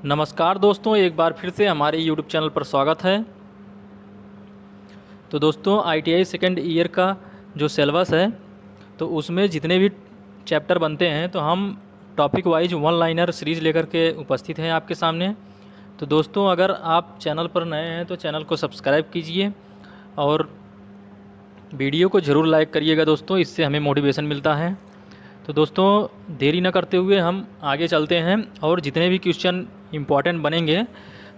नमस्कार दोस्तों, एक बार फिर से हमारे YouTube चैनल पर स्वागत है। तो दोस्तों ITI सेकेंड ईयर का जो सिलेबस है तो उसमें जितने भी चैप्टर बनते हैं तो हम topic wise one liner series लेकर के उपस्थित हैं आपके सामने। तो दोस्तों अगर आप चैनल पर नए हैं तो चैनल को सब्सक्राइब कीजिए और वीडियो को ज़रूर लाइक करिएगा दोस्तों, इससे हमें मोटिवेशन मिलता है। तो दोस्तों देरी न करते हुए हम आगे चलते हैं और जितने भी क्वेश्चन इम्पॉर्टेंट बनेंगे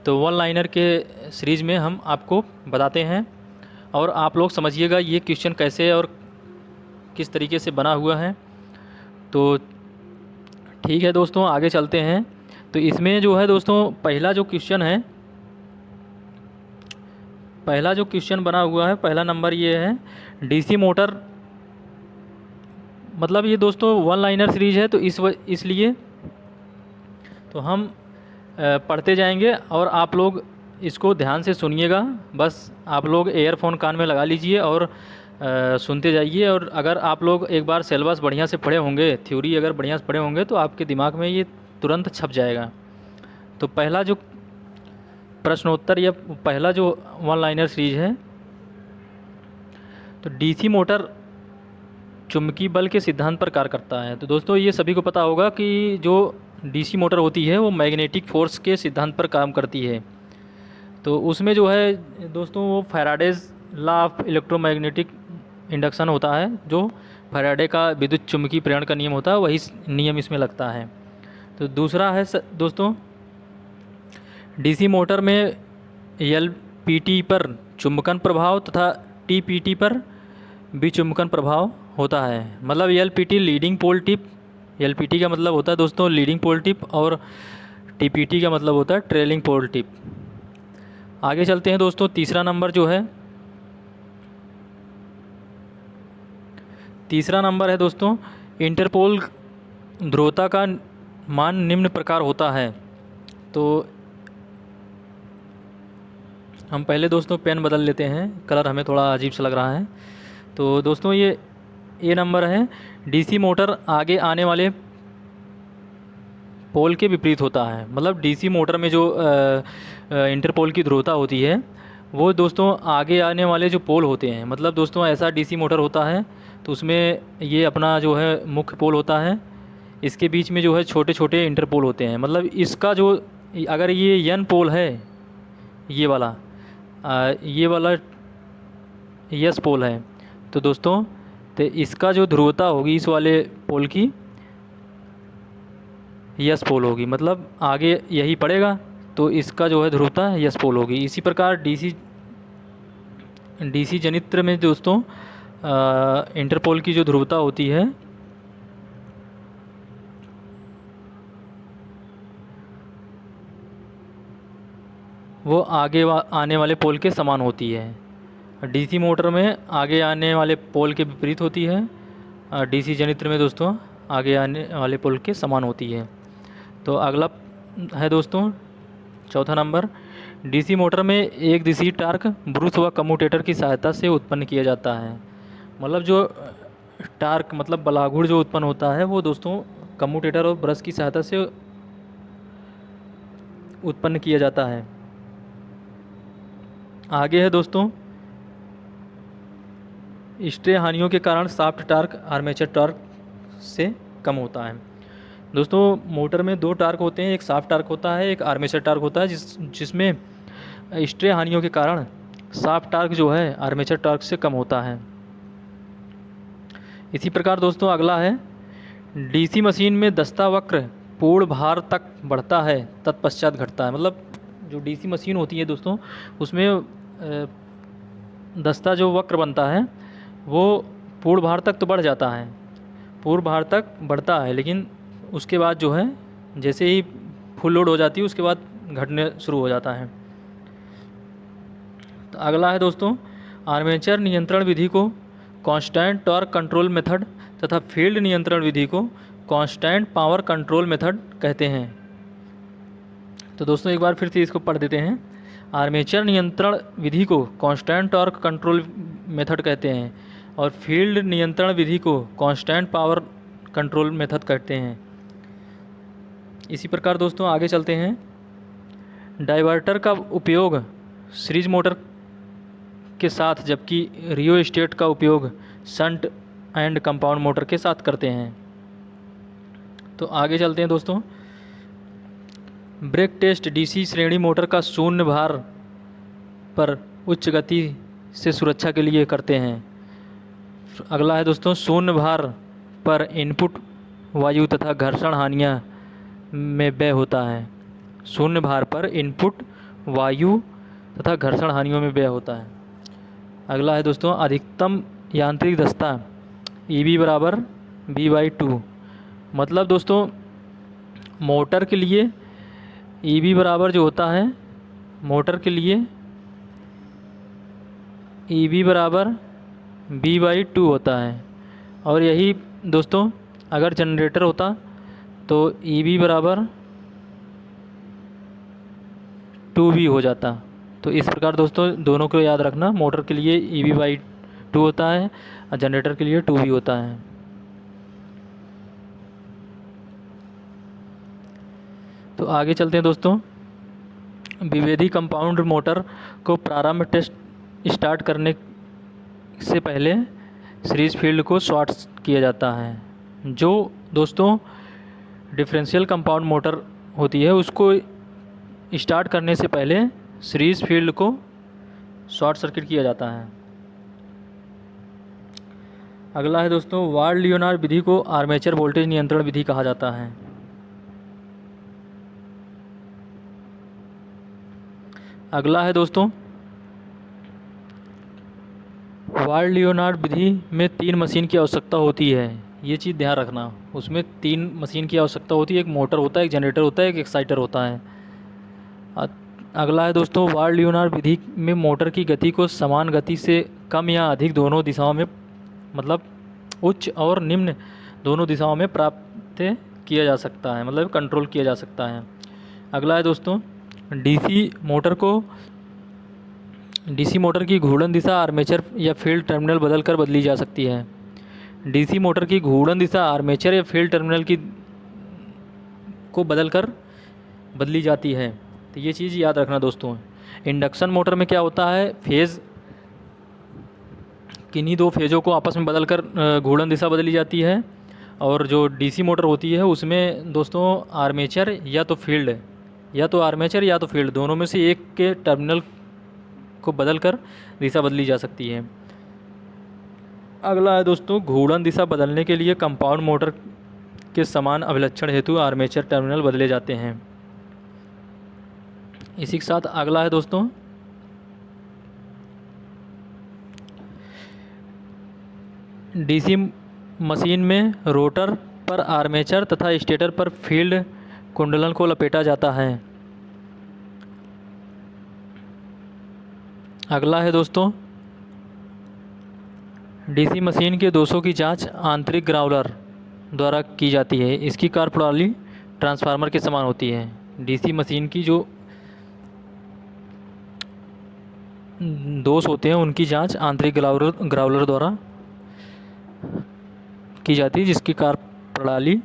तो वन लाइनर के सीरीज़ में हम आपको बताते हैं और आप लोग समझिएगा ये क्वेश्चन कैसे और किस तरीके से बना हुआ है। तो ठीक है दोस्तों, आगे चलते हैं। तो इसमें जो है दोस्तों पहला जो क्वेश्चन बना हुआ है, पहला नंबर ये है डीसी मोटर। मतलब ये दोस्तों वन लाइनर सीरीज है तो इसलिए तो हम पढ़ते जाएंगे और आप लोग इसको ध्यान से सुनिएगा। बस आप लोग एयरफोन कान में लगा लीजिए और सुनते जाइए। और अगर आप लोग एक बार सिलेबस बढ़िया से पढ़े होंगे, थ्योरी अगर बढ़िया से पढ़े होंगे तो आपके दिमाग में ये तुरंत छप जाएगा। तो पहला जो प्रश्नोत्तर या पहला जो वन लाइनर सीरीज है, तो डीसी मोटर चुंबकीय बल के सिद्धांत पर कार्य करता है। तो दोस्तों ये सभी को पता होगा कि जो डीसी मोटर होती है वो मैग्नेटिक फोर्स के सिद्धांत पर काम करती है। तो उसमें जो है दोस्तों वो Faraday's law of electromagnetic induction होता है, जो फैराडे का विद्युत चुंबकीय प्रेरण का नियम होता है, वही नियम इसमें लगता है। तो दूसरा है दोस्तों डीसी मोटर में एलपीटी पर चुंबकन प्रभाव तथा टीपीटी पर विचुंबकन प्रभाव होता है। मतलब एलपीटी लीडिंग पोल टिप, एलपीटी का मतलब होता है दोस्तों लीडिंग पोल टिप और टीपीटी का मतलब होता है ट्रेलिंग पोल टिप। आगे चलते हैं दोस्तों, तीसरा नंबर है दोस्तों इंटरपोल ध्रुवता का मान निम्न प्रकार होता है। तो हम पहले दोस्तों पेन बदल लेते हैं, कलर हमें थोड़ा अजीब सा लग रहा है। तो दोस्तों ये नंबर है डीसी मोटर आगे आने वाले पोल के विपरीत होता है। मतलब डीसी मोटर में जो इंटरपोल की ध्रुवता होती है वो दोस्तों आगे आने वाले जो पोल होते हैं, मतलब दोस्तों ऐसा डीसी मोटर होता है तो उसमें ये अपना जो है मुख्य पोल होता है, इसके बीच में जो है छोटे छोटे इंटरपोल होते हैं। मतलब इसका जो अगर ये एन पोल है, ये वाला यस पोल है, तो दोस्तों तो इसका जो ध्रुवता होगी इस वाले पोल की यस पोल होगी, मतलब आगे यही पड़ेगा तो इसका जो है ध्रुवता यस पोल होगी। इसी प्रकार डीसी जनित्र में दोस्तों इंटरपोल की जो ध्रुवता होती है वो आगे आने वाले पोल के समान होती है। डीसी मोटर में आगे आने वाले पोल के विपरीत होती है, डीसी जनित्र में दोस्तों आगे आने वाले पोल के समान होती है। तो अगला है दोस्तों चौथा नंबर, डीसी मोटर में एक दिशी टार्क ब्रूस व कम्यूटेटर की सहायता से उत्पन्न किया जाता है। मतलब जो टार्क मतलब बलाघुड़ जो उत्पन्न होता है वो दोस्तों कम्यूटेटर और ब्रश की सहायता से उत्पन्न किया जाता है। आगे है दोस्तों स्ट्रे हानियों के कारण शाफ्ट टार्क आर्मेचर टार्क से कम होता है। दोस्तों मोटर में दो टार्क होते हैं, एक शाफ्ट टार्क होता है, एक आर्मेचर टार्क होता है, जिसमें स्ट्रे हानियों के कारण शाफ्ट टार्क जो है आर्मेचर टार्क से कम होता है। इसी प्रकार दोस्तों अगला है डीसी मशीन में दस्ता वक्र पूर्ण भार तक बढ़ता है तत्पश्चात घटता है। मतलब जो डीसी मशीन होती है दोस्तों उसमें दस्ता जो वक्र बनता है वो पूर्ण भार तक तो बढ़ जाता है, पूर्ण भार तक बढ़ता है, लेकिन उसके बाद जो है जैसे ही फुल लोड हो जाती है उसके बाद घटने शुरू हो जाता है। तो अगला है दोस्तों आर्मेचर नियंत्रण विधि को कांस्टेंट टॉर्क कंट्रोल मेथड तथा फील्ड नियंत्रण विधि को कांस्टेंट पावर कंट्रोल मेथड कहते हैं। तो दोस्तों एक बार फिर से इसको पढ़ देते हैं। आर्मेचर नियंत्रण विधि को कांस्टेंट टॉर्क कंट्रोल मेथड कहते हैं और फील्ड नियंत्रण विधि को कांस्टेंट पावर कंट्रोल मेथड कहते हैं। इसी प्रकार दोस्तों आगे चलते हैं। डाइवर्टर का उपयोग सीरीज मोटर के साथ, जबकि रियोस्टेट का उपयोग शंट एंड कंपाउंड मोटर के साथ करते हैं। तो आगे चलते हैं दोस्तों। ब्रेक टेस्ट डीसी श्रेणी मोटर का शून्य भार पर उच्च गति से सुरक्षा के लिए करते हैं। अगला है दोस्तों, शून्य भार पर इनपुट वायु तथा घर्षण हानियाँ में व्यय होता है। शून्य भार पर इनपुट वायु तथा घर्षण हानियों में व्यय होता है। अगला है दोस्तों, अधिकतम यांत्रिक दक्षता EB बराबर V/2। मतलब दोस्तों मोटर के लिए EB बराबर जो होता है, मोटर के लिए EB बराबर V/2 होता है। और यही दोस्तों अगर जनरेटर होता तो EB बराबर 2V हो जाता। तो इस प्रकार दोस्तों दोनों को याद रखना, मोटर के लिए EB/2 होता है और जनरेटर के लिए 2V होता है। तो आगे चलते हैं दोस्तों। विभेदी कंपाउंड मोटर को प्रारंभ टेस्ट स्टार्ट करने से पहले सीरीज फील्ड को शॉर्ट किया जाता है। जो दोस्तों डिफरेंशियल कंपाउंड मोटर होती है उसको स्टार्ट करने से पहले सीरीज फील्ड को शॉर्ट सर्किट किया जाता है। अगला है दोस्तों, वार्ड लियोनार्ड विधि को आर्मेचर वोल्टेज नियंत्रण विधि कहा जाता है। अगला है दोस्तों, वार्ड लियोनार्ड विधि में 3 मशीन की आवश्यकता होती है। ये चीज़ ध्यान रखना, उसमें 3 मशीन की आवश्यकता होती है। एक मोटर होता है, एक जनरेटर होता है, एक एक्साइटर होता है। अगला है दोस्तों, वार्ड लियोनार्ड विधि में मोटर की गति को समान गति से कम या अधिक दोनों दिशाओं में, मतलब उच्च और निम्न दोनों दिशाओं में प्राप्त किया जा सकता है, मतलब कंट्रोल किया जा सकता है। अगला है दोस्तों, डीसी मोटर की घूर्णन दिशा आर्मेचर या फील्ड टर्मिनल बदलकर बदली जा सकती है। डीसी मोटर की घूर्णन दिशा आर्मेचर या फील्ड टर्मिनल को बदलकर बदली जाती है। तो ये चीज़ याद रखना दोस्तों। इंडक्शन मोटर में क्या होता है, फेज़ किन्हीं 2 फेज़ों को आपस में बदलकर घूर्णन दिशा बदली जाती है। और जो डीसी मोटर होती है उसमें दोस्तों आर्मेचर या तो फील्ड, या तो आर्मेचर या तो फील्ड, दोनों में से एक के टर्मिनल को बदलकर दिशा बदली जा सकती है। अगला है दोस्तों, घूर्णन दिशा बदलने के लिए कंपाउंड मोटर के समान अभिलक्षण हेतु आर्मेचर टर्मिनल बदले जाते हैं। इसी के साथ अगला है दोस्तों, डीसी मशीन में रोटर पर आर्मेचर तथा स्टेटर पर फील्ड कुंडलन को लपेटा जाता है। अगला है दोस्तों, डीसी मशीन के दोषों की जांच आंतरिक ग्राउलर द्वारा की जाती है। इसकी कार्यप्रणाली ट्रांसफार्मर के समान होती है। डीसी मशीन की जो दोष होते हैं उनकी जांच आंतरिक ग्राउलर द्वारा की जाती है, जिसकी कार्यप्रणाली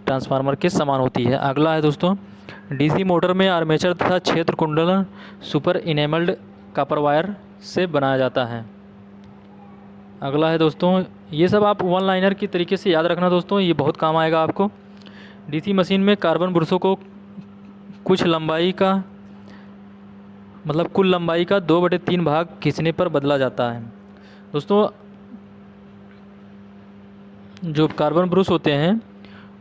ट्रांसफार्मर के समान होती है। अगला है दोस्तों, डीसी मोटर में आर्मेचर तथा क्षेत्र कुंडलन सुपर इनेमल्ड कॉपर वायर से बनाया जाता है। अगला है दोस्तों, ये सब आप वन लाइनर की तरीके से याद रखना दोस्तों, ये बहुत काम आएगा आपको। डीसी मशीन में कार्बन ब्रशों को कुछ लंबाई का, मतलब कुल लंबाई का 2/3 भाग खींचने पर बदला जाता है। दोस्तों जो कार्बन ब्रश होते हैं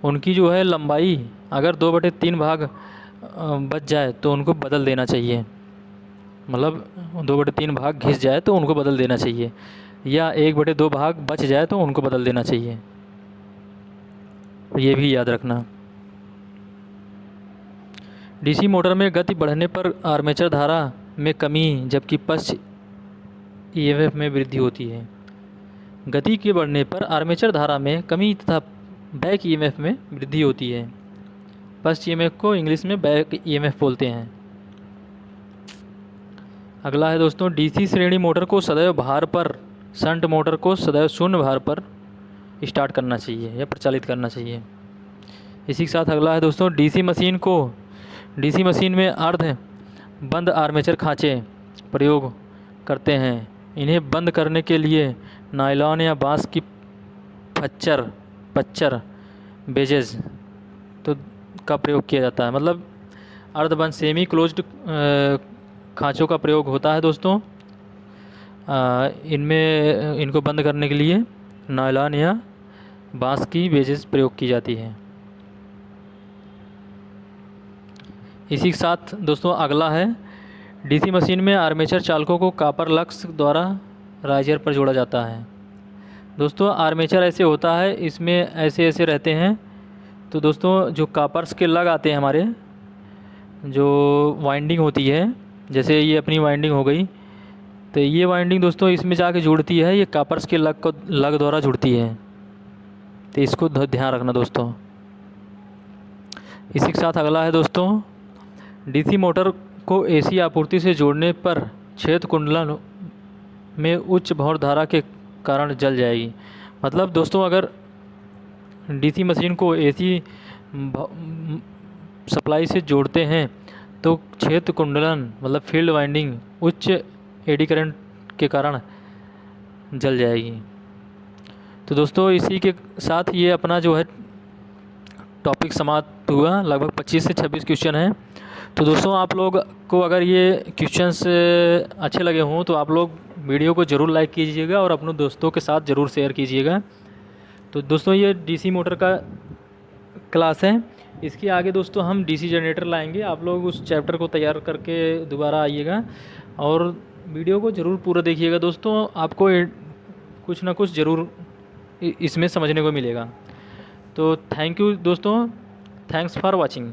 उनकी जो है लंबाई अगर 2/3 भाग बच जाए तो उनको बदल देना चाहिए, मतलब 2/3 भाग घिस जाए तो उनको बदल देना चाहिए, या 1/2 भाग बच जाए तो उनको बदल देना चाहिए। ये भी याद रखना। डीसी मोटर में गति बढ़ने पर आर्मेचर धारा में कमी जबकि पश्च ईएमएफ में वृद्धि होती है। गति के बढ़ने पर आर्मेचर धारा में कमी तथा बैक ईएमएफ में वृद्धि होती है। पश्च ईएमएफ को इंग्लिश में बैक ईएमएफ बोलते हैं। अगला है दोस्तों, डीसी श्रेणी मोटर को सदैव भार पर, शंट मोटर को सदैव शून्य भार पर स्टार्ट करना चाहिए या प्रचालित करना चाहिए। इसी के साथ अगला है दोस्तों, डीसी मशीन को डीसी मशीन में अर्ध बंद आर्मेचर खांचे प्रयोग करते हैं। इन्हें बंद करने के लिए नायलॉन या बांस की पच्चर बेजेस तो का प्रयोग किया जाता है। मतलब अर्धबंद सेमी क्लोज्ड खांचों का प्रयोग होता है दोस्तों। इनमें इनको बंद करने के लिए नायलॉन या बांस की बेजेस प्रयोग की जाती है। इसी के साथ दोस्तों अगला है, डीसी मशीन में आर्मेचर चालकों को कॉपर लक्स द्वारा राइजर पर जोड़ा जाता है। दोस्तों आर्मेचर ऐसे होता है, इसमें ऐसे ऐसे रहते हैं। तो दोस्तों जो कॉपर्स के लग आते हैं हमारे, जो वाइंडिंग होती है, जैसे ये अपनी वाइंडिंग हो गई, तो ये वाइंडिंग दोस्तों इसमें जाके जुड़ती है, ये कॉपर्स के लग द्वारा जुड़ती है। तो इसको ध्यान रखना दोस्तों। इसी के साथ अगला है दोस्तों, डीसी मोटर को एसी आपूर्ति से जोड़ने पर छेद कुंडलन में उच्च भौर धारा के कारण जल जाएगी। मतलब दोस्तों अगर डीसी मशीन को एसी सप्लाई से जोड़ते हैं तो छेद कुंडलन मतलब फील्ड वाइंडिंग उच्च एडी करंट के कारण जल जाएगी। तो दोस्तों इसी के साथ ये अपना जो है टॉपिक समाप्त हुआ। लगभग 25 से 26 क्वेश्चन हैं। तो दोस्तों आप लोग को अगर ये क्वेश्चंस अच्छे लगे हों तो आप लोग वीडियो को ज़रूर लाइक कीजिएगा और अपने दोस्तों के साथ ज़रूर शेयर कीजिएगा। तो दोस्तों ये डीसी मोटर का क्लास है। इसके आगे दोस्तों हम डीसी जनरेटर लाएंगे। आप लोग उस चैप्टर को तैयार करके दोबारा आइएगा और वीडियो को ज़रूर पूरा देखिएगा दोस्तों। आपको कुछ ना कुछ ज़रूर इसमें समझने को मिलेगा। तो थैंक यू दोस्तों, थैंक्स फॉर वॉचिंग।